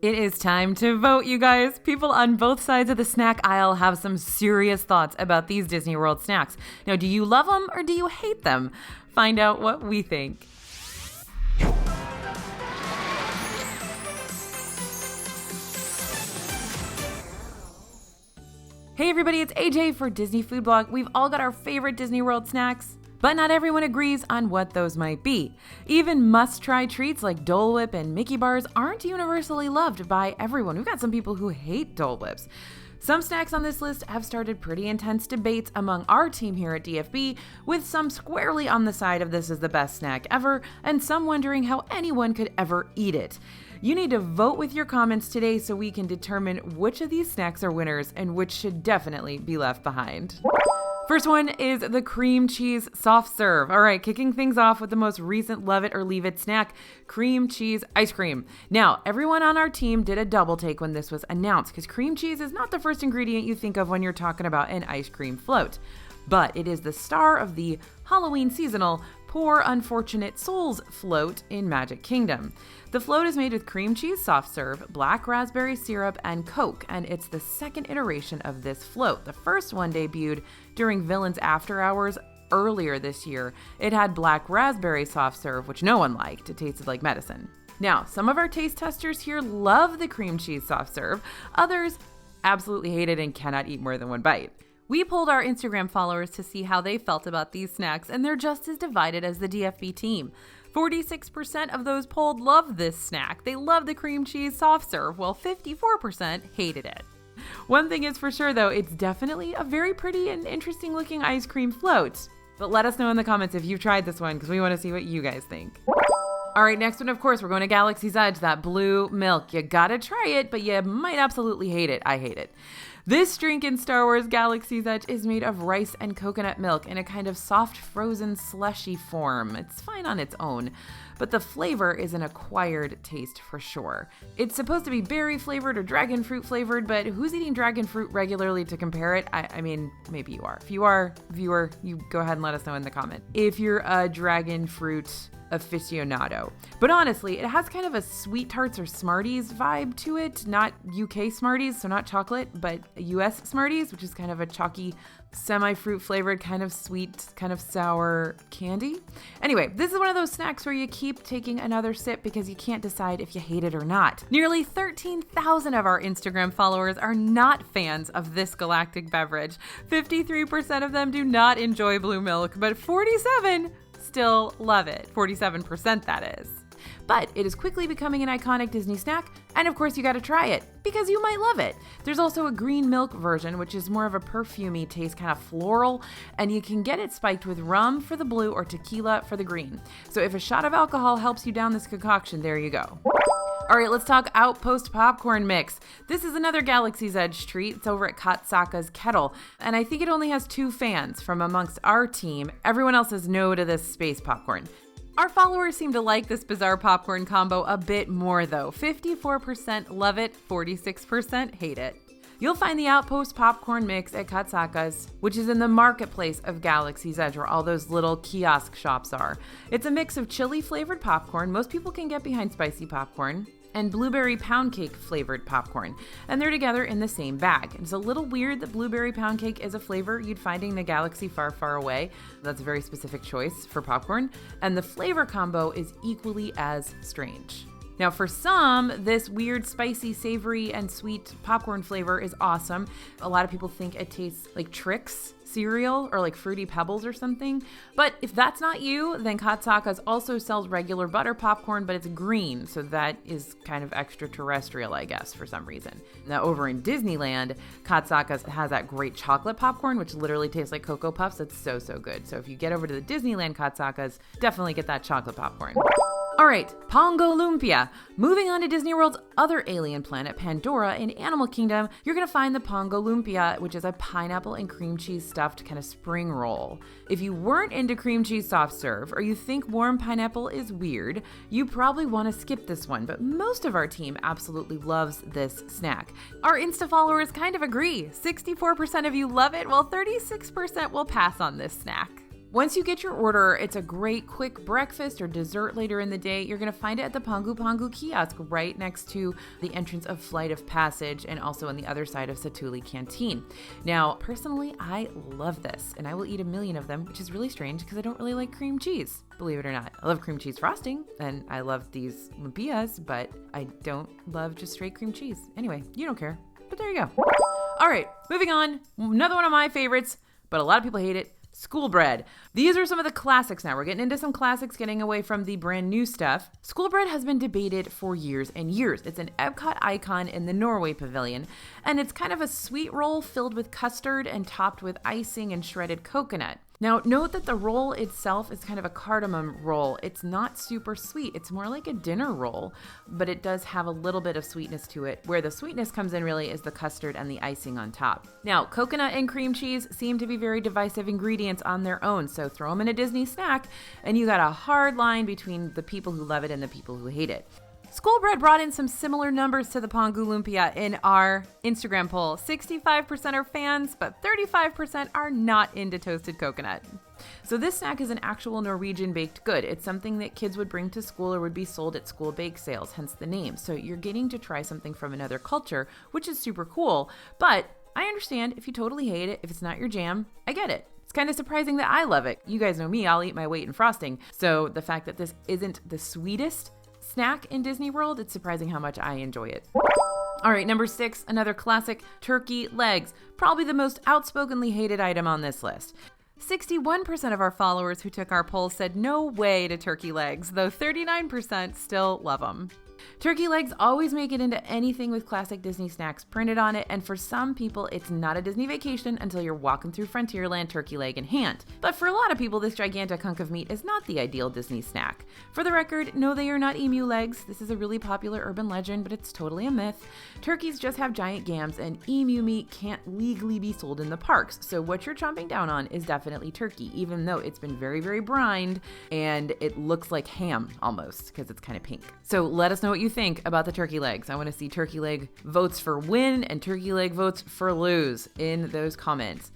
It is time to vote, you guys. People on both sides of the snack aisle have some serious thoughts about these Disney World snacks. Now, do you love them or do you hate them? Find out what we think. Hey everybody, it's AJ for Disney Food Blog. We've all got our favorite Disney World snacks, but not everyone agrees on what those might be. Even must-try treats like Dole Whip and Mickey bars aren't universally loved by everyone. We've got some people who hate Dole Whips. Some snacks on this list have started pretty intense debates among our team here at DFB, with some squarely on the side of this is the best snack ever, and some wondering how anyone could ever eat it. You need to vote with your comments today so we can determine which of these snacks are winners and which should definitely be left behind. First one is the cream cheese soft serve. All right, kicking things off with the most recent love it or leave it snack, cream cheese ice cream. Now, everyone on our team did a double take when this was announced because cream cheese is not the first ingredient you think of when you're talking about an ice cream float. But it is the star of the Halloween seasonal Poor Unfortunate Souls float in Magic Kingdom. The float is made with cream cheese soft serve, black raspberry syrup, and Coke, and it's the second iteration of this float. The first one debuted during Villains After Hours earlier this year. It had black raspberry soft serve, which no one liked. It tasted like medicine. Now, some of our taste testers here love the cream cheese soft serve. Others absolutely hate it and cannot eat more than one bite. We polled our Instagram followers to see how they felt about these snacks, and they're just as divided as the DFB team. 46% of those polled love this snack. They love the cream cheese soft serve, while 54% hated it. One thing is for sure, though, it's definitely a very pretty and interesting looking ice cream float. But let us know in the comments if you've tried this one, because we want to see what you guys think. All right, next one, of course, we're going to Galaxy's Edge, that blue milk. You gotta try it, but you might absolutely hate it. I hate it. This drink in Star Wars Galaxy's Edge is made of rice and coconut milk in a kind of soft, frozen, slushy form. It's fine on its own, but the flavor is an acquired taste for sure. It's supposed to be berry flavored or dragon fruit flavored, but who's eating dragon fruit regularly to compare it? I mean, maybe you are. If you are, viewer, you go ahead and let us know in the comment if you're a dragon fruit aficionado. But honestly, it has kind of a Sweet Tarts or Smarties vibe to it. Not UK Smarties, so not chocolate, but US Smarties, which is kind of a chalky, semi-fruit flavored, kind of sweet, kind of sour candy. Anyway, this is one of those snacks where you keep taking another sip because you can't decide if you hate it or not. Nearly 13,000 of our Instagram followers are not fans of this galactic beverage. 53% of them do not enjoy blue milk, but 47% still love it. 47% that is. But it is quickly becoming an iconic Disney snack, and of course you gotta try it, because you might love it. There's also a green milk version, which is more of a perfumey taste, kind of floral, and you can get it spiked with rum for the blue or tequila for the green. So if a shot of alcohol helps you down this concoction, there you go. All right, let's talk Outpost Popcorn Mix. This is another Galaxy's Edge treat. It's over at Katsaka's Kettle, and I think it only has 2 fans from amongst our team. Everyone else says no to this space popcorn. Our followers seem to like this bizarre popcorn combo a bit more, though. 54% love it, 46% hate it. You'll find the Outpost Popcorn Mix at Katsaka's, which is in the marketplace of Galaxy's Edge, where all those little kiosk shops are. It's a mix of chili-flavored popcorn, most people can get behind spicy popcorn, and blueberry pound cake flavored popcorn, and they're together in the same bag. It's a little weird that blueberry pound cake is a flavor you'd find in a galaxy far, far away. That's a very specific choice for popcorn, and the flavor combo is equally as strange. Now, for some, this weird, spicy, savory, and sweet popcorn flavor is awesome. A lot of people think it tastes like Trix cereal or like Fruity Pebbles or something. But if that's not you, then Katsaka's also sells regular butter popcorn, but it's green, so that is kind of extraterrestrial, I guess, for some reason. Now, over in Disneyland, Katsaka's has that great chocolate popcorn, which literally tastes like Cocoa Puffs. It's so, so good. So if you get over to the Disneyland Katsaka's, definitely get that chocolate popcorn. All right, Pongo Lumpia. Moving on to Disney World's other alien planet, Pandora, in Animal Kingdom, you're going to find the Pongo Lumpia, which is a pineapple and cream cheese stuffed kind of spring roll. If you weren't into cream cheese soft serve, or you think warm pineapple is weird, you probably want to skip this one, but most of our team absolutely loves this snack. Our Insta followers kind of agree. 64% of you love it, while 36% will pass on this snack. Once you get your order, it's a great quick breakfast or dessert later in the day. You're going to find it at the Pangu Pangu kiosk right next to the entrance of Flight of Passage and also on the other side of Satuli Canteen. Now, personally, I love this and I will eat a million of them, which is really strange because I don't really like cream cheese, believe it or not. I love cream cheese frosting and I love these lumpias, but I don't love just straight cream cheese. Anyway, you don't care, but there you go. All right, moving on. Another one of my favorites, but a lot of people hate it. School bread. These are some of the classics now. We're getting into some classics, getting away from the brand new stuff. School bread has been debated for years and years. It's an Epcot icon in the Norway Pavilion, and it's kind of a sweet roll filled with custard and topped with icing and shredded coconut. Now, note that the roll itself is kind of a cardamom roll. It's not super sweet. It's more like a dinner roll, but it does have a little bit of sweetness to it. Where the sweetness comes in really is the custard and the icing on top. Now, coconut and cream cheese seem to be very divisive ingredients on their own, so throw them in a Disney snack, and you got a hard line between the people who love it and the people who hate it. School bread brought in some similar numbers to the Pangu Lumpia in our Instagram poll. 65% are fans, but 35% are not into toasted coconut. So this snack is an actual Norwegian baked good. It's something that kids would bring to school or would be sold at school bake sales, hence the name. So you're getting to try something from another culture, which is super cool. But I understand if you totally hate it, if it's not your jam, I get it. It's kind of surprising that I love it. You guys know me, I'll eat my weight in frosting. So the fact that this isn't the sweetest snack in Disney World, it's surprising how much I enjoy it. All right, number 6, another classic, turkey legs. Probably the most outspokenly hated item on this list. 61% of our followers who took our poll said no way to turkey legs, though 39% still love them. Turkey legs always make it into anything with classic Disney snacks printed on it, and for some people, it's not a Disney vacation until you're walking through Frontierland turkey leg in hand. But for a lot of people, this gigantic hunk of meat is not the ideal Disney snack. For the record, no, they are not emu legs. This is a really popular urban legend, but it's totally a myth. Turkeys just have giant gams, and emu meat can't legally be sold in the parks, so what you're chomping down on is definitely turkey, even though it's been very, very brined, and it looks like ham almost, because it's kind of pink. So let us know what you think about the turkey legs. I want to see turkey leg votes for win and turkey leg votes for lose in those comments.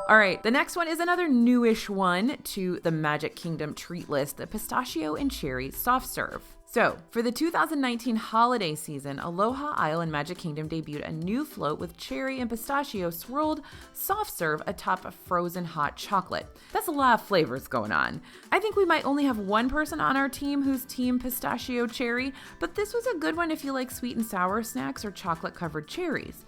All right, the next one is another newish one to the Magic Kingdom treat list, the pistachio and cherry soft serve. So, for the 2019 holiday season, Aloha Isle and Magic Kingdom debuted a new float with cherry and pistachio swirled soft serve atop of frozen hot chocolate. That's a lot of flavors going on. I think we might only have one person on our team who's team pistachio cherry, but this was a good one if you like sweet and sour snacks or chocolate-covered cherries.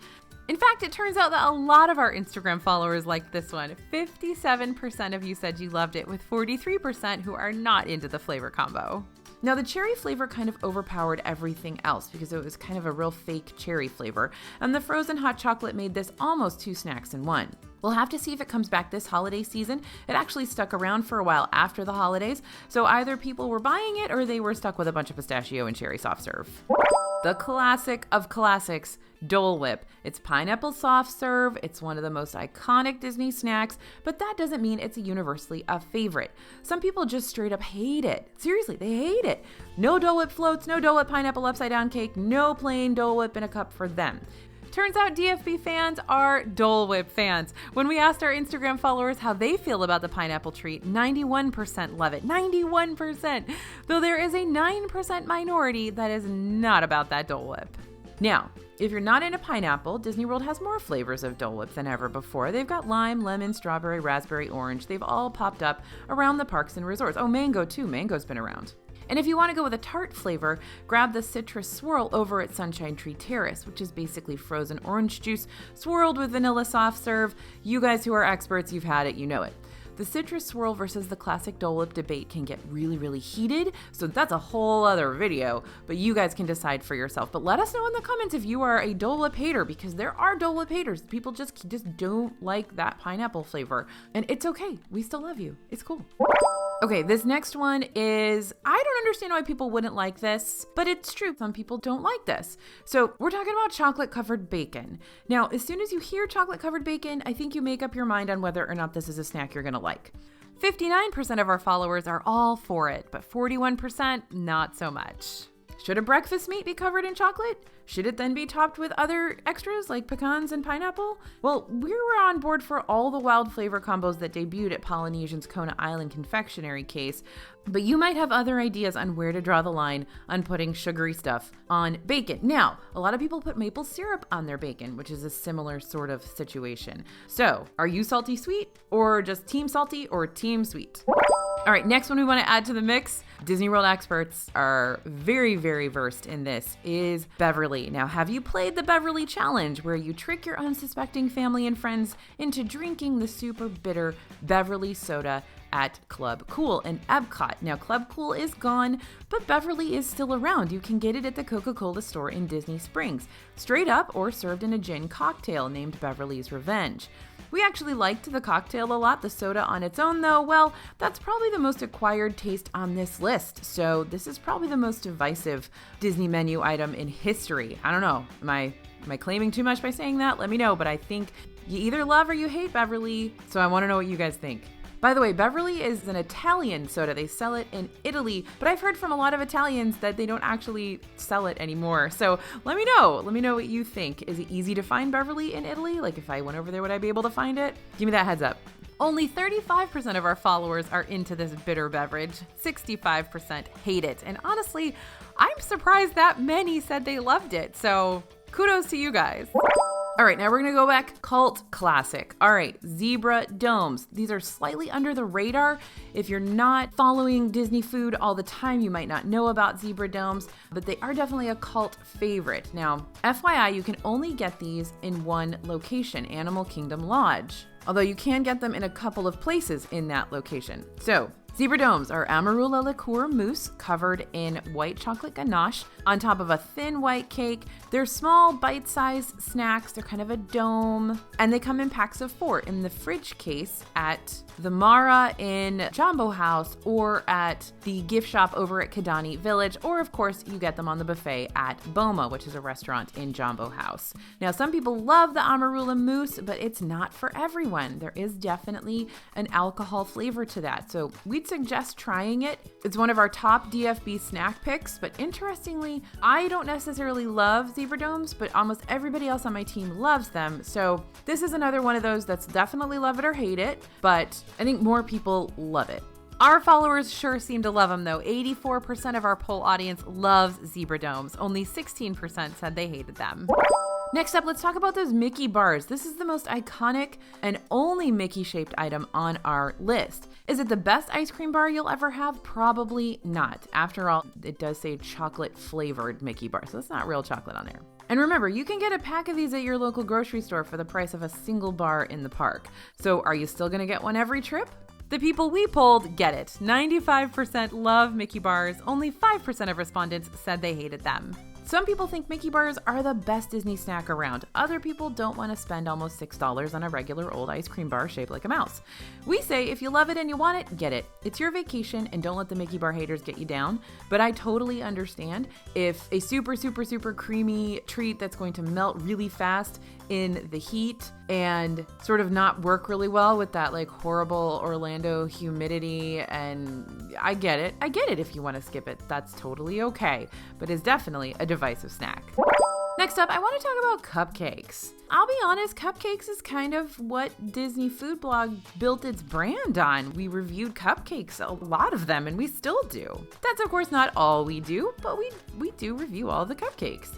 In fact, it turns out that a lot of our Instagram followers liked this one. 57% of you said you loved it, with 43% who are not into the flavor combo. Now, the cherry flavor kind of overpowered everything else because it was kind of a real fake cherry flavor, and the frozen hot chocolate made this almost 2 snacks in one. We'll have to see if it comes back this holiday season. It actually stuck around for a while after the holidays, so either people were buying it or they were stuck with a bunch of pistachio and cherry soft serve. The classic of classics, Dole Whip. It's pineapple soft serve. It's one of the most iconic Disney snacks, but that doesn't mean it's universally a favorite. Some people just straight up hate it. Seriously, they hate it. No Dole Whip floats, no Dole Whip pineapple upside down cake, no plain Dole Whip in a cup for them. Turns out DFB fans are Dole Whip fans. When we asked our Instagram followers how they feel about the pineapple treat, 91% love it. 91%! Though there is a 9% minority that is not about that Dole Whip. Now, if you're not into pineapple, Disney World has more flavors of Dole Whip than ever before. They've got lime, lemon, strawberry, raspberry, orange. They've all popped up around the parks and resorts. Oh, mango too. Mango's been around. And if you want to go with a tart flavor, grab the citrus swirl over at Sunshine Tree Terrace, which is basically frozen orange juice swirled with vanilla soft serve. You guys who are experts, you've had it, you know it. The citrus swirl versus the classic Dole Whip debate can get really, really heated, so that's a whole other video, but you guys can decide for yourself. But let us know in the comments if you are a Dole Whip hater, because there are Dole Whip haters. People just don't like that pineapple flavor, and it's okay. We still love you. It's cool. Okay, this next one is, I don't understand why people wouldn't like this, but it's true. Some people don't like this. So we're talking about chocolate covered bacon. Now, as soon as you hear chocolate covered bacon, I think you make up your mind on whether or not this is a snack you're gonna like. 59% of our followers are all for it, but 41% not so much. Should a breakfast meat be covered in chocolate? Should it then be topped with other extras like pecans and pineapple? Well, we were on board for all the wild flavor combos that debuted at Polynesian's Kona Island confectionery case, but you might have other ideas on where to draw the line on putting sugary stuff on bacon. Now, a lot of people put maple syrup on their bacon, which is a similar sort of situation. So, are you salty sweet, or just team salty or team sweet? All right, next one we want to add to the mix, Disney World experts are very, very versed in this, is Beverly. Now, have you played the Beverly Challenge, where you trick your unsuspecting family and friends into drinking the super bitter Beverly soda at Club Cool in Epcot? Now, Club Cool is gone, but Beverly is still around. You can get it at the Coca-Cola store in Disney Springs, straight up or served in a gin cocktail named Beverly's Revenge. We actually liked the cocktail a lot. The soda on its own, though, well, that's probably the most acquired taste on this list. So this is probably the most divisive Disney menu item in history. I don't know. Am I claiming too much by saying that? Let me know. But I think you either love or you hate Beverly. So I want to know what you guys think. By the way, Beverly is an Italian soda. They sell it in Italy, but I've heard from a lot of Italians that they don't actually sell it anymore. So let me know. Let me know what you think. Is it easy to find Beverly in Italy? Like if I went over there, would I be able to find it? Give me that heads up. Only 35% of our followers are into this bitter beverage. 65% hate it. And honestly, I'm surprised that many said they loved it. So kudos to you guys. All right, now we're gonna go back cult classic. All right, zebra domes. These are slightly under the radar. If you're not following Disney food all the time, you might not know about zebra domes, but they are definitely a cult favorite. Now, FYI, you can only get these in one location, Animal Kingdom Lodge, although you can get them in a couple of places in that location. So, zebra domes are amarula liqueur mousse covered in white chocolate ganache on top of a thin white cake. They're small, bite-sized snacks. They're kind of a dome, and they come in packs of 4 in the fridge case at the Mara in Jambo House or at the gift shop over at Kidani Village, or of course you get them on the buffet at Boma, which is a restaurant in Jambo House. Now, some people love the amarula mousse, but it's not for everyone. There is definitely an alcohol flavor to that, so we'd suggest trying it. It's one of our top DFB snack picks, but interestingly, I don't necessarily love zebra domes, but almost everybody else on my team loves them. So this is another one of those that's definitely love it or hate it, but I think more people love it. Our followers sure seem to love them though. 84% of our poll audience loves zebra domes. Only 16% said they hated them. Next up, let's talk about those Mickey bars. This is the most iconic and only Mickey-shaped item on our list. Is it the best ice cream bar you'll ever have? Probably not. After all, it does say chocolate-flavored Mickey bar, so it's not real chocolate on there. And remember, you can get a pack of these at your local grocery store for the price of a single bar in the park. So are you still gonna get one every trip? The people we polled get it. 95% love Mickey bars. Only 5% of respondents said they hated them. Some people think Mickey bars are the best Disney snack around. Other people don't want to spend almost $6 on a regular old ice cream bar shaped like a mouse. We say if you love it and you want it, get it. It's your vacation and don't let the Mickey bar haters get you down. But I totally understand if a super, super, super creamy treat that's going to melt really fast in the heat and sort of not work really well with that like horrible Orlando humidity, and I get it if you want to skip it, that's totally okay, but it's definitely a divisive snack. Next up, I want to talk about cupcakes. I'll be honest, cupcakes is kind of what Disney Food Blog built its brand on. We reviewed cupcakes, a lot of them, and we still do. That's of course not all we do, but we do review all the cupcakes.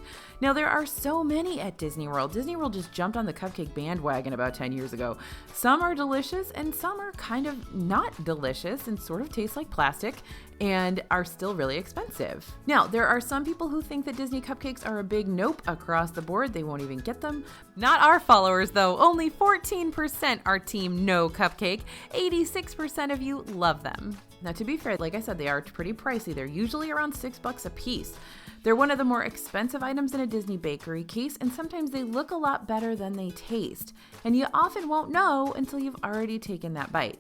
Now, there are so many at Disney World. Disney World just jumped on the cupcake bandwagon about 10 years ago. Some are delicious and some are kind of not delicious and sort of taste like plastic and are still really expensive. Now, there are some people who think that Disney cupcakes are a big nope across the board. They won't even get them. Not our followers, though. Only 14% are team no cupcake. 86% of you love them. Now, to be fair, like I said, they are pretty pricey. They're usually around $6 a piece. They're one of the more expensive items in a Disney bakery case, and sometimes they look a lot better than they taste. And you often won't know until you've already taken that bite.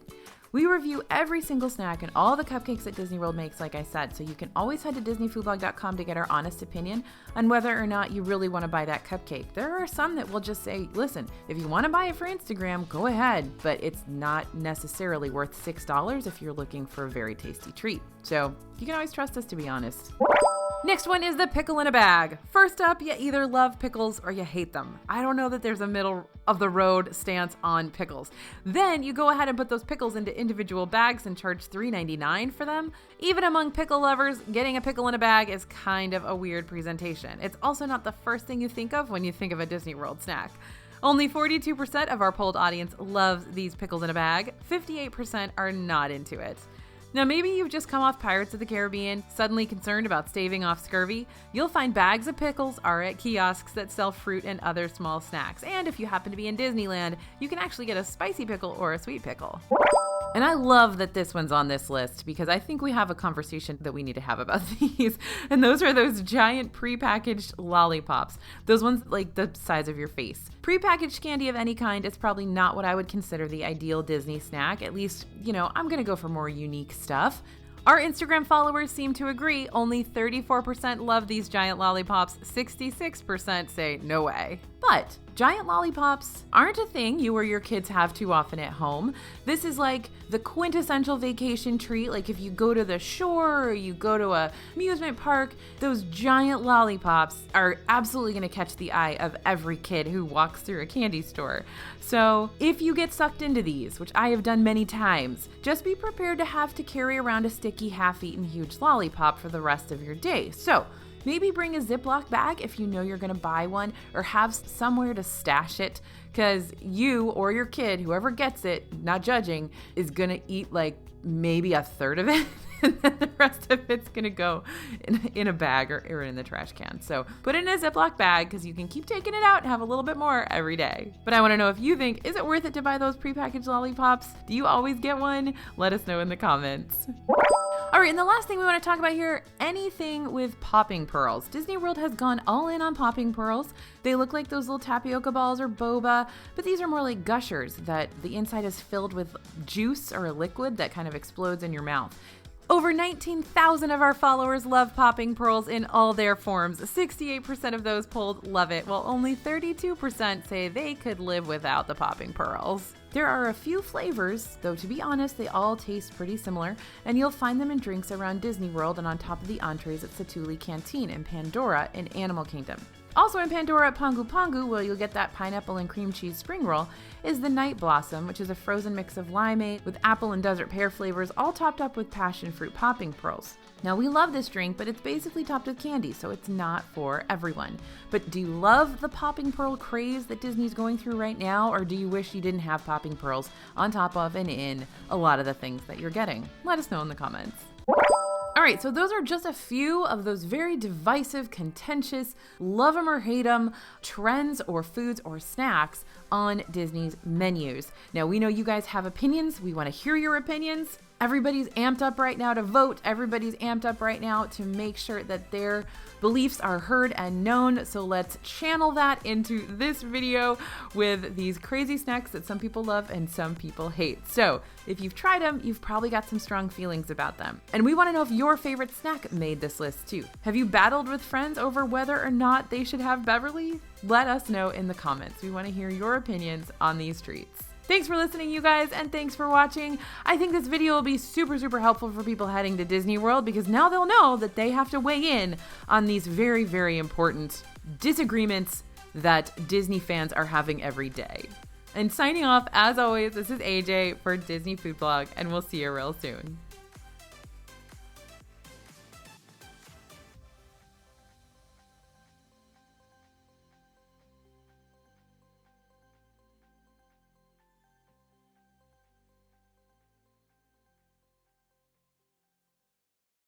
We review every single snack and all the cupcakes that Disney World makes, like I said, so you can always head to DisneyFoodblog.com to get our honest opinion on whether or not you really want to buy that cupcake. There are some that will just say, listen, if you want to buy it for Instagram, go ahead, but it's not necessarily worth $6 if you're looking for a very tasty treat. So you can always trust us to be honest. Next one is the pickle in a bag. First up, you either love pickles or you hate them. I don't know that there's a middle of the road stance on pickles. Then you go ahead and put those pickles into individual bags and charge $3.99 for them. Even among pickle lovers, getting a pickle in a bag is kind of a weird presentation. It's also not the first thing you think of when you think of a Disney World snack. Only 42% of our polled audience loves these pickles in a bag. 58% are not into it. Now, maybe you've just come off Pirates of the Caribbean, suddenly concerned about staving off scurvy. You'll find bags of pickles are at kiosks that sell fruit and other small snacks. And if you happen to be in Disneyland, you can actually get a spicy pickle or a sweet pickle. And I love that this one's on this list because I think we have a conversation that we need to have about these. And those are those giant prepackaged lollipops. Those ones like the size of your face. Prepackaged candy of any kind is probably not what I would consider the ideal Disney snack. At least, I'm going to go for more unique stuff. Our Instagram followers seem to agree. Only 34% love these giant lollipops. 66% say no way. But giant lollipops aren't a thing you or your kids have too often at home. This is like the quintessential vacation treat. Like if you go to the shore or you go to a amusement park, those giant lollipops are absolutely going to catch the eye of every kid who walks through a candy store. So if you get sucked into these, which I have done many times, just be prepared to have to carry around a sticky, half-eaten huge lollipop for the rest of your day. So maybe bring a Ziploc bag if you know you're going to buy one, or have somewhere to stash it, because you or your kid, whoever gets it, not judging, is going to eat like maybe a third of it. And then the rest of it's going to go in a bag or in the trash can. So put it in a Ziploc bag because you can keep taking it out and have a little bit more every day. But I want to know if you think, is it worth it to buy those prepackaged lollipops? Do you always get one? Let us know in the comments. All right, and the last thing we want to talk about here, anything with popping pearls. Disney World has gone all in on popping pearls. They look like those little tapioca balls or boba, but these are more like gushers that the inside is filled with juice or a liquid that kind of explodes in your mouth. Over 19,000 of our followers love popping pearls in all their forms. 68% of those polled love it, while only 32% say they could live without the popping pearls. There are a few flavors, though to be honest, they all taste pretty similar, and you'll find them in drinks around Disney World and on top of the entrees at Satuli Canteen in Pandora in Animal Kingdom. Also in Pandora at Pongu Pongu, where you'll get that pineapple and cream cheese spring roll, is the Night Blossom, which is a frozen mix of limeade with apple and desert pear flavors, all topped up with passion fruit popping pearls. Now, we love this drink, but it's basically topped with candy, so it's not for everyone. But do you love the popping pearl craze that Disney's going through right now, or do you wish you didn't have popping pearls on top of and in a lot of the things that you're getting? Let us know in the comments. All right, so those are just a few of those very divisive, contentious, love 'em or hate 'em trends or foods or snacks on Disney's menus. Now, we know you guys have opinions. We want to hear your opinions. Everybody's amped up right now to vote. Everybody's amped up right now to make sure that their beliefs are heard and known. So let's channel that into this video with these crazy snacks that some people love and some people hate. So if you've tried them, you've probably got some strong feelings about them. And we want to know if your favorite snack made this list too. Have you battled with friends over whether or not they should have Beverly? Let us know in the comments. We want to hear your opinions on these treats. Thanks for listening, you guys, and thanks for watching. I think this video will be super, super helpful for people heading to Disney World because now they'll know that they have to weigh in on these very, very important disagreements that Disney fans are having every day. And signing off, as always, this is AJ for Disney Food Blog, and we'll see you real soon.